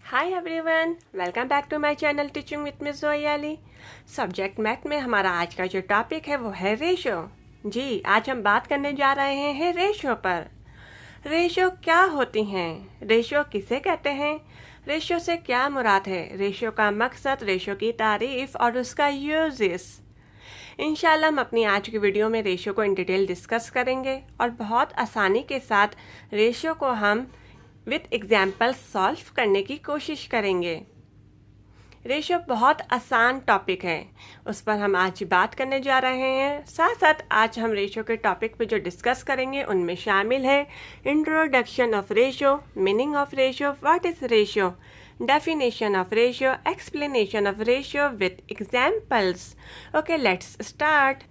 Hi everyone, welcome back to my channel teaching with miss Joyali. Subject math में हमारा आज का जो टॉपिक है वो है रेशो। जी, आज हम बात करने जा रहे हैं रेशो पर। रेशो क्या होती हैं? रेशो किसे कहते हैं? रेशो से क्या मुराद है? रेशो का मकसद, रेशो की तारीफ और उसका यूजेस। इंशाल्लाह हम अपनी आज की वीडियो में रेशो को इन डिटेल डिस्कस करेंगे और बहुत आसानी के साथ रेशो को हम विथ एग्जाम्पल सॉल्व करने की कोशिश करेंगे। रेशो बहुत आसान टॉपिक है, उस पर हम आज बात करने जा रहे हैं। साथ साथ आज हम रेशो के टॉपिक पे जो डिस्कस करेंगे उनमें शामिल है introduction of ratio, meaning of ratio, what is ratio, definition of ratio, explanation of ratio with examples. Okay, let's start.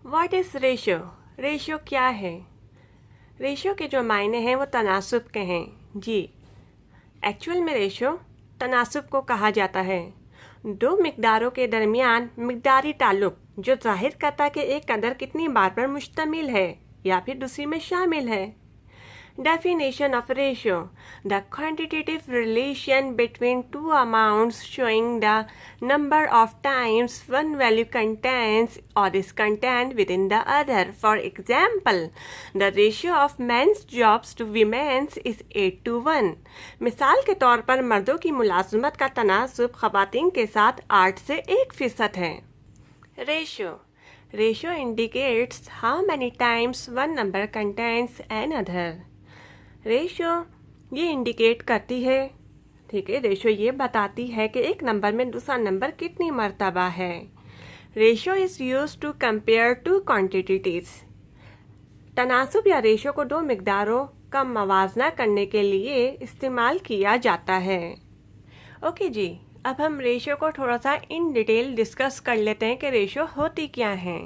What is ratio? Ratio क्या है? रेशो के जो मायने हैं वो तनासुब के हैं। जी, एक्चुअल में रेशो तनासुब को कहा जाता है। दो मिकदारों के दरमियान मिकदारी ताल्लुक जो जाहिर करता है कि एक कदर कितनी बार पर मुश्तमिल है या फिर दूसरी में शामिल है। Definition of ratio: the quantitative relation between two amounts showing the number of times one value contains or is contained within the other. For example, the ratio of men's jobs to women's is 8:1. मिसाल के तौर पर मर्दों की मुलाजमत का तनासुब ख़वातीन के साथ 8 से 1% है। Ratio indicates how many times one number contains another. Ratio ये इंडिकेट करती है, ठीक है, रेशो ये बताती है कि एक नंबर में दूसरा नंबर कितनी मर्तबा है। Ratio is used to compare two quantities. तनासुब या रेशो को दो मिकदारों का मवाजना करने के लिए इस्तेमाल किया जाता है। ओके जी, अब हम रेशो को थोड़ा सा इन डिटेल डिस्कस कर लेते हैं कि रेशो होती क्या है।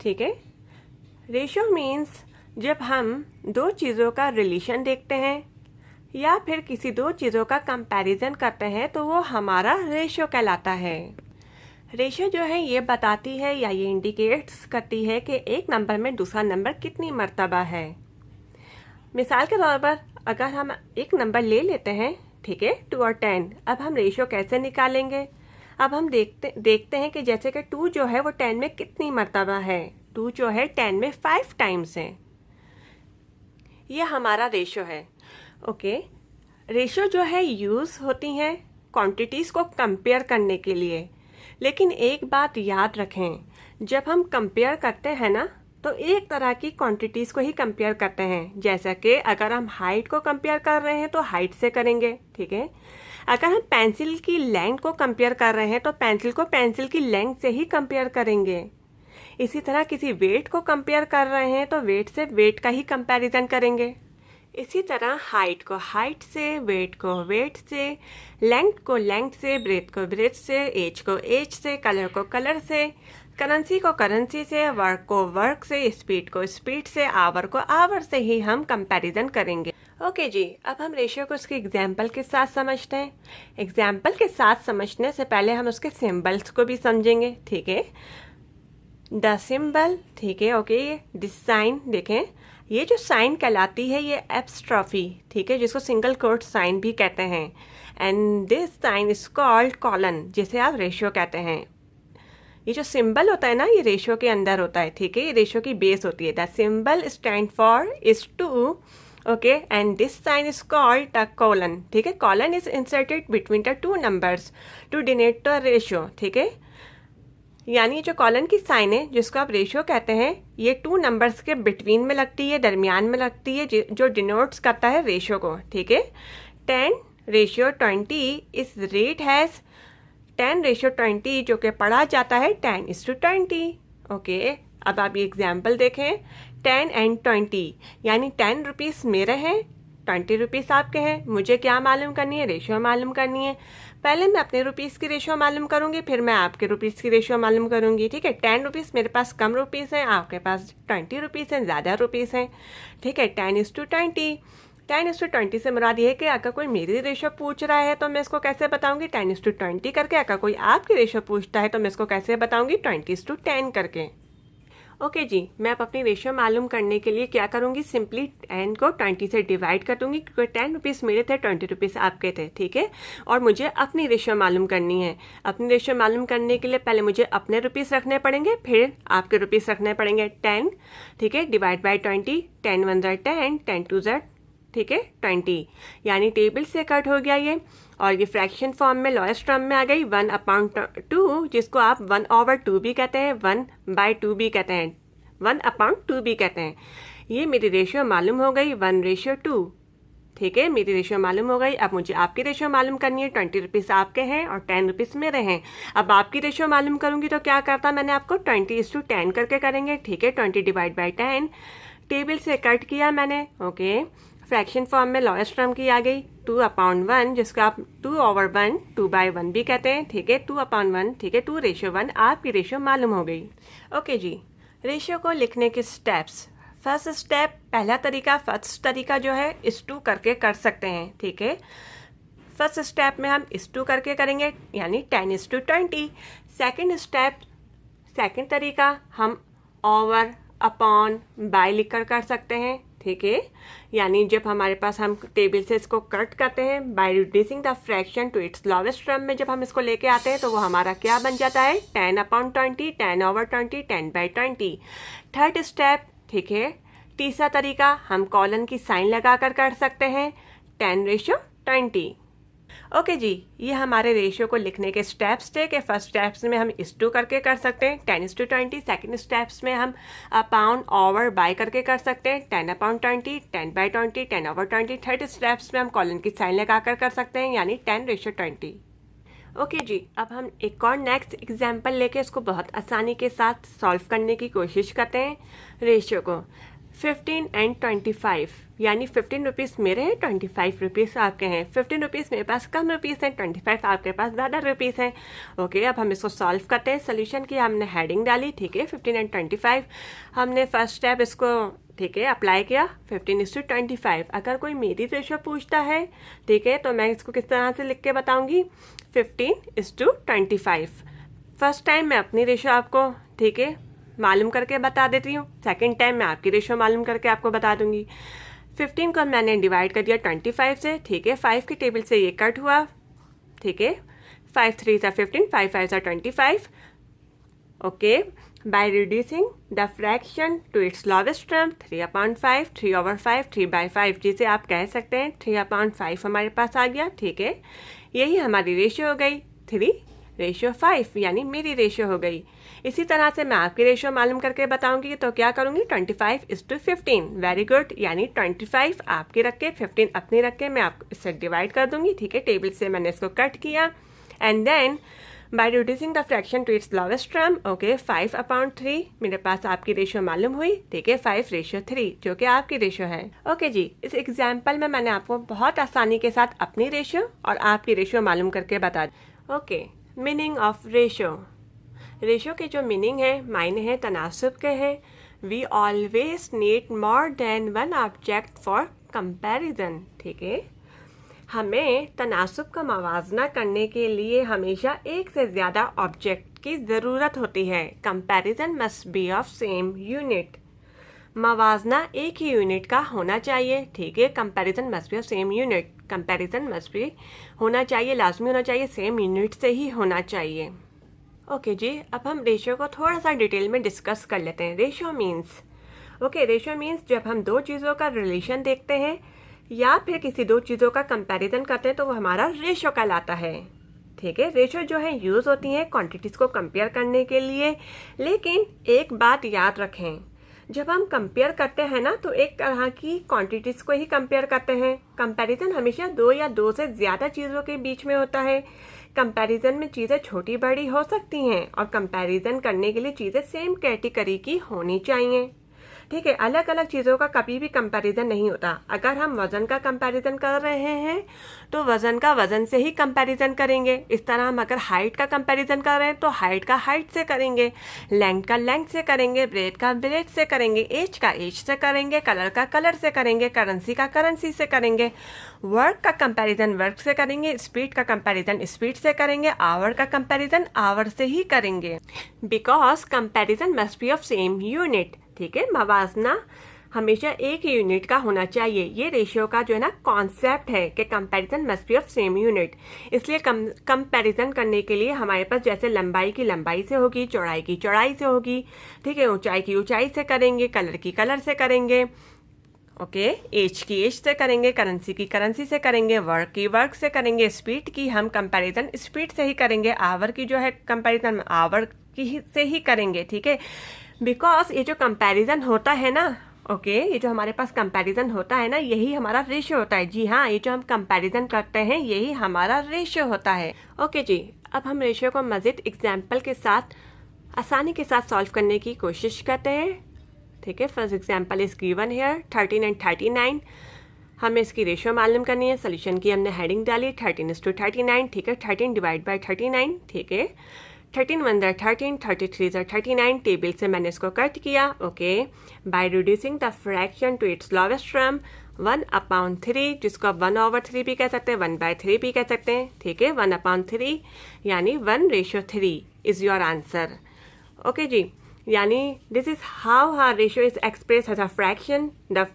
ठीक है, रेशो मीन्स जब हम दो चीज़ों का रिलेशन देखते हैं या फिर किसी दो चीज़ों का कंपैरिजन करते हैं तो वो हमारा रेशो कहलाता है। रेशो जो है ये बताती है या ये इंडिकेट्स करती है कि एक नंबर में दूसरा नंबर कितनी मर्तबा है। मिसाल के तौर पर अगर हम एक नंबर ले लेते हैं, ठीक है, 2 और 10, अब हम रेशो कैसे निकालेंगे? अब हम देखते हैं कि जैसे कि 2 जो है वो 10 में कितनी मर्तबा है। 2 जो है 10 में 5 टाइम्स है। ये हमारा रेशो है। ओके, रेशो जो है यूज़ होती हैं क्वांटिटीज़ को कंपेयर करने के लिए। लेकिन एक बात याद रखें, जब हम कंपेयर करते हैं ना तो एक तरह की क्वांटिटीज़ को ही कंपेयर करते हैं। जैसा कि अगर हम हाइट को कंपेयर कर रहे हैं तो हाइट से करेंगे, ठीक है। अगर हम पेंसिल की लेंथ को कंपेयर कर रहे हैं तो पेंसिल को पेंसिल की लेंथ से ही कंपेयर करेंगे। इसी तरह किसी वेट को कंपेयर कर रहे हैं तो वेट से वेट का ही कंपैरिजन करेंगे। इसी तरह हाइट को हाइट से, वेट को वेट से, लेंथ को लेंथ से, ब्रेथ को ब्रेथ से, एज को एज से, कलर को कलर से, करेंसी को करेंसी से, वर्क को वर्क से, स्पीड को स्पीड से, आवर को आवर से ही हम कंपैरिजन करेंगे। ओके जी, अब हम रेशियो को उसके एग्जाम्पल के साथ समझते हैं। एग्जाम्पल के साथ समझने से पहले हम उसके सिम्बल्स को भी समझेंगे, ठीक है। द सिंबल, ठीक है, ओके। दिस साइन, देखें, ये जो साइन कहलाती है ये एपस्ट्रॉफी, ठीक है, जिसको सिंगल कोट साइन भी कहते हैं। And this sign is called colon, जिसे आप रेशियो कहते हैं। ये जो सिंबल होता है ना, ये रेशियो के अंदर होता है, ठीक है, ये रेशियो की बेस होती है। The symbol stand for is 2, okay, and this sign is called the colon, ठीक है। Colon is inserted between the 2 numbers to denote the ratio, ठीक है। यानी जो कॉलन की साइन है जिसको आप रेशियो कहते हैं, ये 2 नंबर्स के बिटवीन में लगती है, दरमियान में लगती है, जो डिनोट्स करता है रेशियो को, ठीक है। 10 रेशियो 20 इस रेट हैज़ 10 रेशियो 20, जो कि पढ़ा जाता है 10:20। ओके, अब आप ये एग्जाम्पल देखें, 10 and 20, यानी 10 रुपीज़ मेरे हैं, 20 रुपीज़ आपके हैं। मुझे क्या मालूम करनी है? रेशियो मालूम करनी है। पहले मैं अपने रुपीज़ की रेशियो मालूम करूंगी, फिर मैं आपके रुपीज़ की रेशियो मालूम करूंगी, ठीक है। 10 रुपीज़ मेरे पास कम रुपीज़ हैं, आपके पास 20 रुपीज़ हैं, ज़्यादा रुपीज़ हैं, ठीक है। 10:20, 10:20 से मुराद ये है कि अगर कोई मेरी रेशियो पूछ रहा है तो मैं इसको कैसे बताऊंगी? 10:20 करके। अगर कोई आपकी रेशियो पूछता है तो मैं इसको कैसे बताऊंगी? 20:10 करके। ओके जी, मैं अब अपनी रेशियो मालूम करने के लिए क्या करूँगी, सिंपली 10 को 20 से डिवाइड कर दूँगी, क्योंकि 10 रुपीज़ मेरे थे, 20 रुपीज़ आपके थे, ठीक है। और मुझे अपनी रेशियो मालूम करनी है। अपनी रेशियो मालूम करने के लिए पहले मुझे अपने रुपीज़ रखने पड़ेंगे, फिर आपके रुपीज़ रखने पड़ेंगे। 10, ठीक है, डिवाइड बाई 20, 10 1 ज़ा 10, 10 2 ज़ा, ठीक है, 20, यानी टेबल से कट हो गया ये। और ये फ्रैक्शन फॉर्म में लोएस्ट टर्म में आ गई 1/2, जिसको आप 1/2 भी कहते हैं, 1/2 भी कहते हैं, 1/2 भी कहते हैं। ये मेरी रेशियो मालूम हो गई 1:2, ठीक है, मेरी रेशियो मालूम हो गई। अब मुझे आपकी रेशियो मालूम करनी है। 20 रुपीज़ आपके हैं और 10 रुपीज़ मेरे हैं। अब आपकी रेशियो मालूम करूँगी तो क्या करता मैंने आपको 20:10 करके करेंगे, ठीक है। 20 डिवाइड बाई 10, टेबल से कट किया मैंने, ओके। फ्रैक्शन फॉर्म में लोएस्ट टर्म की आ गई 2/1, जिसको आप 2/1, 2/1 भी कहते हैं, ठीक है, 2/1, ठीक है, 2:1। आपकी रेशियो मालूम हो गई। ओके जी, रेशियो को लिखने के स्टेप्स। फर्स्ट स्टेप, पहला तरीका, फर्स्ट तरीका जो है इस टू करके कर सकते हैं, ठीक है। फर्स्ट स्टेप में हम इस टू करके करेंगे, यानी 10:20। सेकेंड स्टेप, सेकेंड तरीका, हम ओवर, अपॉन, बाय लिख कर सकते हैं, ठीक है। यानी जब हमारे पास हम टेबल से इसको कट करते हैं, by reducing the fraction to its lowest term में जब हम इसको लेके आते हैं तो वो हमारा क्या बन जाता है, 10/20, 10/20, 10/20। थर्ड स्टेप, ठीक है, तीसरा तरीका, हम कॉलन की साइन लगा कर सकते हैं, 10:20। ओके जी, ये हमारे रेशियो को लिखने के स्टेप्स थे कि फर्स्ट स्टेप्स में हम इस टू करके कर सकते हैं 10:20। सेकेंड स्टेप्स में हम अपाउंड, ओवर, बाय करके कर सकते हैं 10/20, 10/20, 10/20। थर्ड स्टेप्स में हम कॉलन की साइन लगा कर सकते हैं, यानी 10:20। ओके जी, अब हम एक और नेक्स्ट एग्जाम्पल लेके इसको बहुत आसानी के साथ सॉल्व करने की कोशिश करते हैं रेशियो को। 15 and 25, यानी 15 रुपीज़ मेरे हैं, 25 रुपीज़ आपके हैं। 15 रुपीज़ मेरे पास कम रुपीज़ हैं, 25 आपके पास ज़्यादा रुपीज़ हैं। ओके, अब हम इसको सॉल्व करते हैं। सोल्यूशन की हमने हेडिंग डाली, ठीक है, 15 and 25। हमने फर्स्ट स्टेप इसको, ठीक है, अप्लाई किया 15:25। अगर कोई मेरी रेशियो पूछता है, ठीक है, तो मैं इसको किस तरह से लिख के बताऊँगी, 15:25। फर्स्ट टाइम मैं अपनी रेशियो आपको, ठीक है, मालूम करके बता देती हूँ। सेकंड टाइम मैं आपकी रेशियो मालूम करके आपको बता दूंगी। 15 को मैंने डिवाइड कर दिया 25 से, ठीक है, 5 की टेबल से ये कट हुआ, ठीक है, 5 3 सा 15, 5 5 सा 25। Okay, by reducing the fraction to its lowest term 3/5, 3/5, 3/5, जिसे आप कह सकते हैं 3/5 हमारे पास आ गया, ठीक है। यही हमारी रेशियो हो गई 3:5, यानी मेरी रेशियो हो गई। इसी तरह से मैं आपकी रेशियो मालूम करके बताऊंगी, तो क्या करूंगी, 25:15। वेरी गुड, यानी 25 आपकी रख के 15 अपनी रख के मैं आपको इससे डिवाइड कर दूंगी, ठीक है। टेबल से मैंने इसको कट किया and then by reducing the fraction to its lowest term, okay, 5/3 मेरे पास आपकी रेशियो मालूम हुई, ठीक है, 5:3, जो कि आपकी रेशियो है। ओके जी, इस एग्जाम्पल में मैंने आपको बहुत आसानी के साथ अपनी रेशियो और आपकी रेशियो मालूम करके बता दी। Okay, meaning of ratio. Ratio के जो मीनिंग है, मायने हैं, तनासुब के हैं। We always need more than one object for comparison, ठीक है। हमें तनासुब का मवाजना करने के लिए हमेशा एक से ज़्यादा ऑब्जेक्ट की ज़रूरत होती है। Comparison must be of same unit. मवाजना एक ही यूनिट का होना चाहिए, ठीक है। Comparison must be of same unit, comparison must be होना चाहिए, लाजमी होना चाहिए, सेम यूनिट से ही होना चाहिए। ओके जी, अब हम रेशियो को थोड़ा सा डिटेल में डिस्कस कर लेते हैं। Ratio means, okay, ratio means जब हम दो चीज़ों का रिलेशन देखते हैं या फिर किसी दो चीज़ों का कंपैरिजन करते हैं तो वो हमारा रेशियो कहलाता है, ठीक है। रेशियो जो है यूज़ होती हैं क्वांटिटीज़ को कंपेयर करने के लिए, लेकिन एक बात याद रखें, जब हम कंपेयर करते हैं ना तो एक तरह की क्वांटिटीज़ को ही कंपेयर करते हैं। कंपैरिजन हमेशा दो या दो से ज़्यादा चीज़ों के बीच में होता है। कंपैरिजन में चीज़ें छोटी बड़ी हो सकती हैं और कंपैरिजन करने के लिए चीज़ें सेम कैटेगरी की होनी चाहिए। ठीक है, अलग अलग चीज़ों का कभी भी कंपैरिजन नहीं होता। अगर हम वजन का कंपैरिजन कर रहे हैं तो वजन का वजन से ही कंपैरिजन करेंगे। इस तरह हम अगर हाइट का कंपैरिजन कर रहे हैं तो हाइट का हाइट से करेंगे, लेंथ का लेंथ से करेंगे, ब्रेथ का ब्रेथ से करेंगे, एज का एज से करेंगे, कलर का कलर से करेंगे, करेंसी का करेंसी से करेंगे, वर्क का कंपैरिजन वर्क से करेंगे, स्पीड का कंपैरिजन स्पीड से करेंगे, आवर का कंपैरिजन आवर से ही करेंगे। Because comparison must be of same unit. ठीक है, मवाजना हमेशा एक ही यूनिट का होना चाहिए। ये रेशियो का जो है ना कॉन्सेप्ट है कि comparison must be of same unit. इसलिए कंपैरिजन करने के लिए हमारे पास जैसे लंबाई की लंबाई से होगी, चौड़ाई की चौड़ाई से होगी, ठीक है, ऊंचाई की ऊंचाई से करेंगे, कलर की कलर से करेंगे, ओके, एज की एज से करेंगे, करेंसी की करेंसी से करेंगे, वर्क की वर्क से करेंगे, स्पीड की हम कंपैरिजन स्पीड से ही करेंगे, आवर की जो है कंपैरिजन आवर की से ही करेंगे। ठीक है, बिकॉज ये जो कंपैरिजन होता है ना, ओके, ये जो हमारे पास कंपैरिजन होता है ना, यही हमारा रेशियो होता है। जी हाँ, ये जो हम कंपैरिजन करते हैं यही हमारा रेशियो होता है। ओके जी, अब हम रेशियो को मज़ीद एग्जाम्पल के साथ आसानी के साथ सॉल्व करने की कोशिश करते हैं। ठीक है, first example is given here 13 and 39। हमें इसकी रेशियो मालूम करनी है। सोल्यूशन की हमने हेडिंग डाली 13:39। ठीक है, 13 डिवाइड बाई 39। ठीक है, 13 1 13, 33 39। टेबल से मैंने इसको कट किया। Okay, by reducing the fraction to its lowest term 1/3, जिसको आप 1/3 भी कह सकते हैं, 1/3 भी कह सकते हैं। ठीक है, 1/3 यानी 1:3 इज योर आंसर। ओके जी, यानी this is how our ratio is express as a fraction. The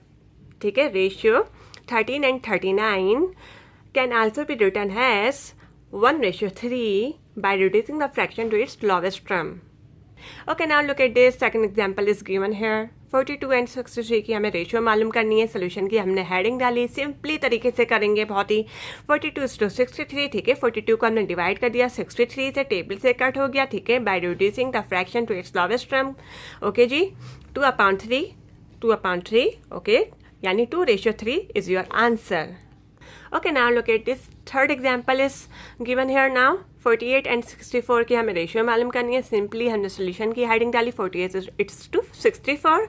ठीक है, ratio 13 and 39 can also be written as 1:3 by reducing the fraction to its lowest term. Okay, now look at this. Second example is given here 42 and 63 की हमें ratio मालूम करनी है। Solution की हमने heading डाली, सिंपली तरीके से करेंगे बहुत ही। 42:63। ठीक है, 42 को हमने डिवाइड कर दिया 63 से, टेबल से कट हो गया। ठीक है, by reducing the fraction to its lowest term. Okay जी, 2/3 ओके, यानी 2:3 is your answer. Okay, now look at this. Third example is given here now 48 and 64 की हमें रेशियो मालूम करनी है। सिंपली हमने सोल्यूशन की हेडिंग डाली 48 इट्स टू 64।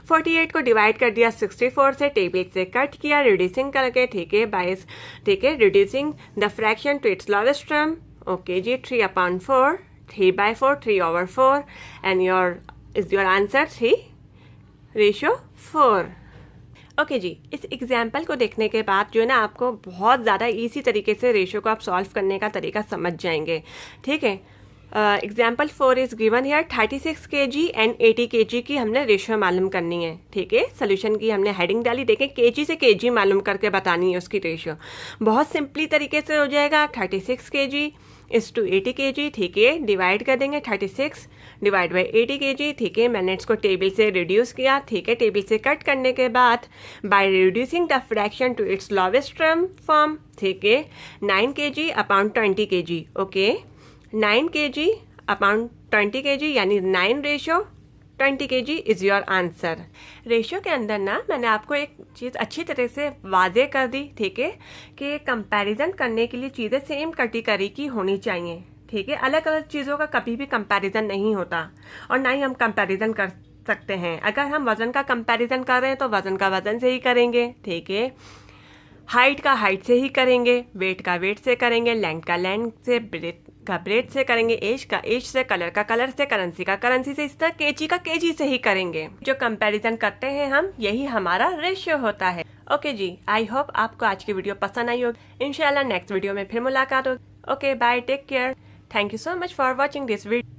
48 को डिवाइड कर दिया 64 से, टेबल से कट किया, रिड्यूसिंग करके। ठीक है, बाइस, ठीक है, reducing the fraction to its lowest term. Okay जी, 3/4, 3/4, 3/4 and your is your answer 3:4। Okay जी, इस एग्जाम्पल को देखने के बाद जो है ना आपको बहुत ज़्यादा इजी तरीके से रेशियो को आप सॉल्व करने का तरीका समझ जाएंगे। ठीक है, example 4 is given here 36 kg and 80 kg की हमने रेशियो मालूम करनी है। ठीक है, सोल्यूशन की हमने हेडिंग डाली, देखें kg से kg मालूम करके बतानी है उसकी रेशियो। बहुत सिंपली तरीके से हो जाएगा। 36 kg इज टू 80 kg। ठीक है, डिवाइड कर देंगे 36 डिवाइड बाई 80 kg। ठीक है, मैंने इसको टेबल से रिड्यूस किया। ठीक है, टेबल से कट करने के बाद by reducing the fraction to its lowest term form. ठीक है, 9 kg upon 20 kg। Okay, 9 kg upon 20 kg यानी 9:20 kg is your answer. Ratio के अंदर ना मैंने आपको एक चीज़ अच्छी तरह से वाजे कर दी। ठीक है, कि कंपैरिजन करने के लिए चीज़ें सेम कैटेगरी की होनी चाहिए। ठीक है, अलग अलग चीज़ों का कभी भी कंपैरिजन नहीं होता और ना ही हम कंपैरिजन कर सकते हैं। अगर हम वजन का कंपैरिजन कर रहे हैं तो वजन का वजन से ही करेंगे। ठीक है, हाइट का हाइट से ही करेंगे, वेट का वेट से करेंगे, लेंथ का लेंथ से, ब्रेथ का ब्रेथ से करेंगे, एज का एज से, कलर का कलर से, करेंसी का करेंसी से, इस तरह केजी का केजी से ही करेंगे। जो कंपैरिजन करते हैं हम, यही हमारा रेशियो होता है। ओके जी, आई होप आपको आज की वीडियो पसंद आई होगी। इंशाल्लाह नेक्स्ट वीडियो में फिर मुलाकात होगी। Okay, bye, take care. Thank you so much for watching this video.